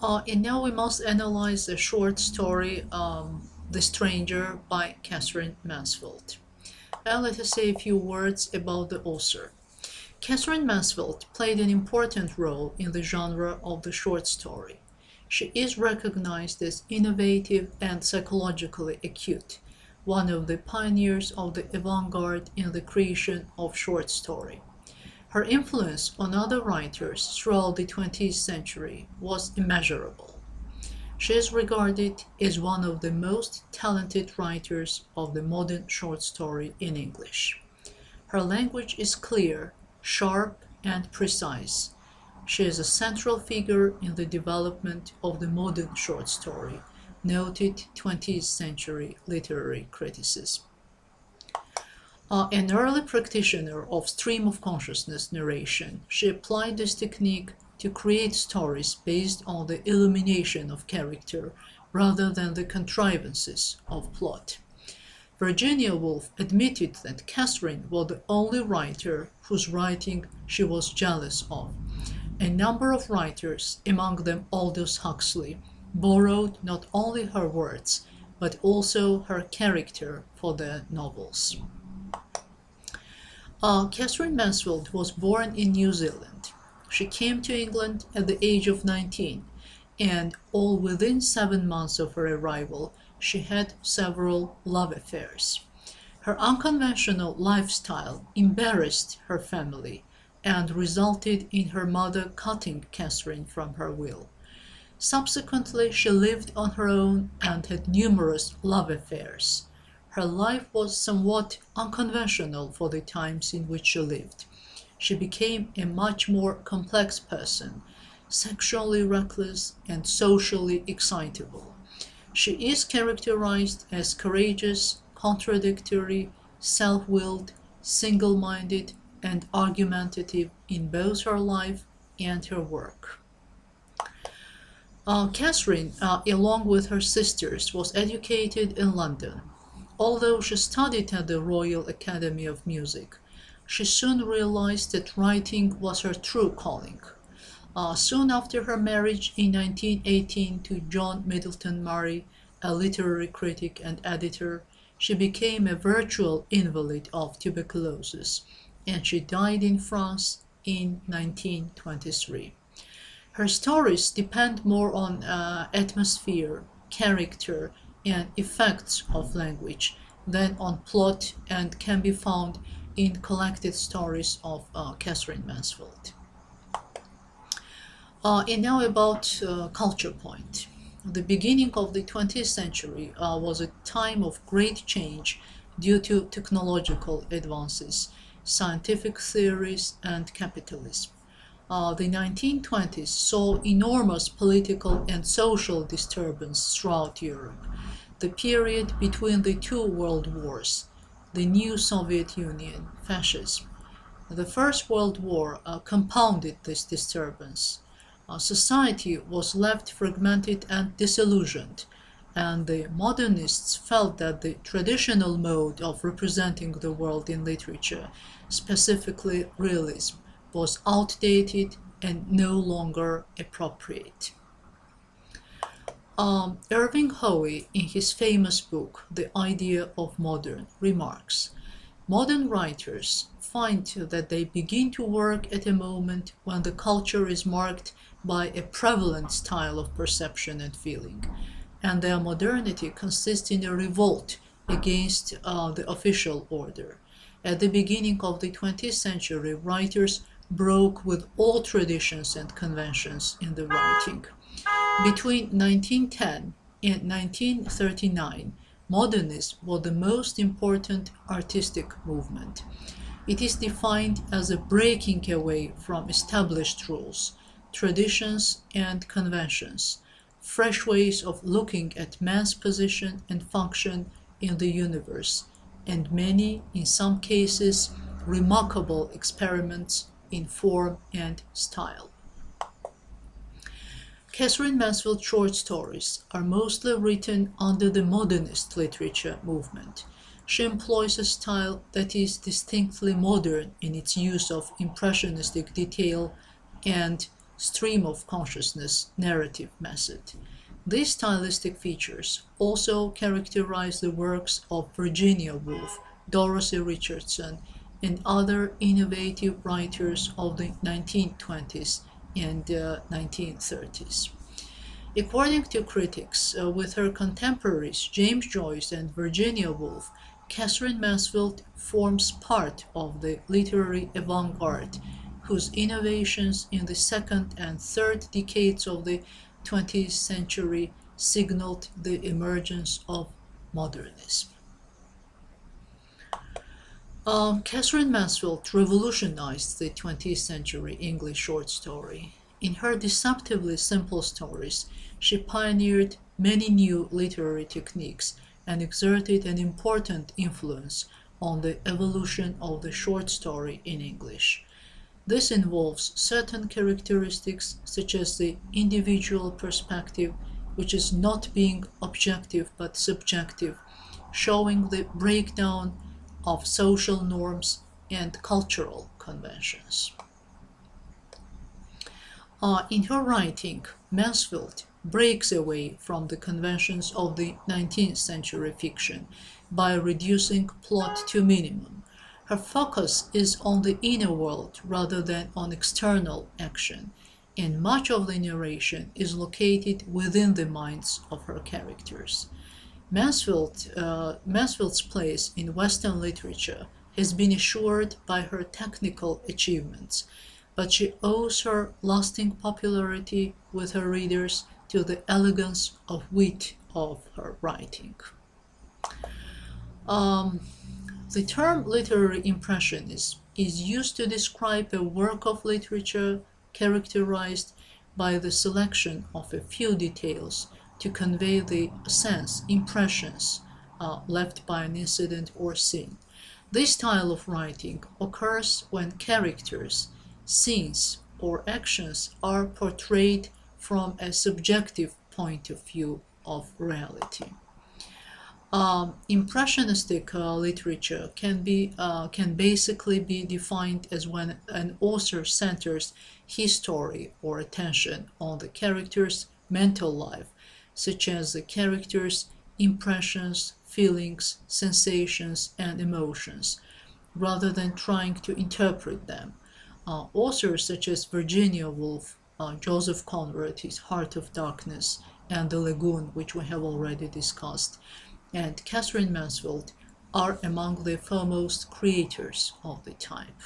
And now we must analyze the short story The Stranger by Catherine Mansfield. Now let us say a few words about the author. Catherine Mansfield played an important role in the genre of the short story. She is recognized as innovative and psychologically acute, one of the pioneers of the avant-garde in the creation of short story. Her influence on other writers throughout the 20th century was immeasurable. She is regarded as one of the most talented writers of the modern short story in English. Her language is clear, sharp, and precise. She is a central figure in the development of the modern short story, noted 20th century literary criticism. An early practitioner of stream of consciousness narration, she applied this technique to create stories based on the illumination of character rather than the contrivances of plot. Virginia Woolf admitted that Catherine was the only writer whose writing she was jealous of. A number of writers, among them Aldous Huxley, borrowed not only her words, but also her character for their novels. Catherine Mansfield was born in New Zealand. She came to England at the age of 19, and all within 7 months of her arrival, she had several love affairs. Her unconventional lifestyle embarrassed her family and resulted in her mother cutting Catherine from her will. Subsequently, she lived on her own and had numerous love affairs. Her life was somewhat unconventional for the times in which she lived. She became a much more complex person, sexually reckless and socially excitable. She is characterized as courageous, contradictory, self-willed, single-minded, and argumentative in both her life and her work. Catherine, along with her sisters, was educated in London. Although she studied at the Royal Academy of Music, she soon realized that writing was her true calling. Soon after her marriage in 1918 to John Middleton Murray, a literary critic and editor, she became a virtual invalid of tuberculosis, and she died in France in 1923. Her stories depend more on atmosphere, character, and effects of language than on plot and can be found in collected stories of Catherine Mansfield. And now about culture point. The beginning of the 20th century was a time of great change due to technological advances, scientific theories, and capitalism. The 1920s saw enormous political and social disturbance throughout Europe. The period between the two world wars, the new Soviet Union, fascism. The First World War compounded this disturbance. Society was left fragmented and disillusioned, and the modernists felt that the traditional mode of representing the world in literature, specifically realism, was outdated and no longer appropriate. Irving Howe, in his famous book, The Idea of Modern, remarks, "Modern writers find that they begin to work at a moment when the culture is marked by a prevalent style of perception and feeling, and their modernity consists in a revolt against the official order. At the beginning of the 20th century, writers broke with all traditions and conventions in the writing. Between 1910 and 1939, modernism was the most important artistic movement. It is defined as a breaking away from established rules, traditions, and conventions, fresh ways of looking at man's position and function in the universe, and many, in some cases, remarkable experiments in form and style." Catherine Mansfield's short stories are mostly written under the modernist literature movement. She employs a style that is distinctly modern in its use of impressionistic detail and stream of consciousness narrative method. These stylistic features also characterize the works of Virginia Woolf, Dorothy Richardson, and other innovative writers of the 1920s and 1930s. According to critics, with her contemporaries James Joyce and Virginia Woolf, Katherine Mansfield forms part of the literary avant-garde, whose innovations in the second and third decades of the 20th century signaled the emergence of modernism. Katherine Mansfield revolutionized the 20th century English short story. In her deceptively simple stories, she pioneered many new literary techniques and exerted an important influence on the evolution of the short story in English. This involves certain characteristics such as the individual perspective, which is not being objective but subjective, showing the breakdown of social norms and cultural conventions. In her writing, Mansfield breaks away from the conventions of the 19th century fiction by reducing plot to minimum. Her focus is on the inner world rather than on external action, and much of the narration is located within the minds of her characters. Mansfield's place in Western literature has been assured by her technical achievements, but she owes her lasting popularity with her readers to the elegance of wit of her writing. The term literary impressionism is used to describe a work of literature characterized by the selection of a few details to convey the sense, impressions left by an incident or scene. This style of writing occurs when characters, scenes, or actions are portrayed from a subjective point of view of reality. Impressionistic literature can basically be defined as when an author centers his story or attention on the character's mental life, such as the character's impressions, feelings, sensations, and emotions, rather than trying to interpret them. Authors such as Virginia Woolf, Joseph Conrad's Heart of Darkness, and The Lagoon, which we have already discussed, and Katherine Mansfield are among the foremost creators of the type.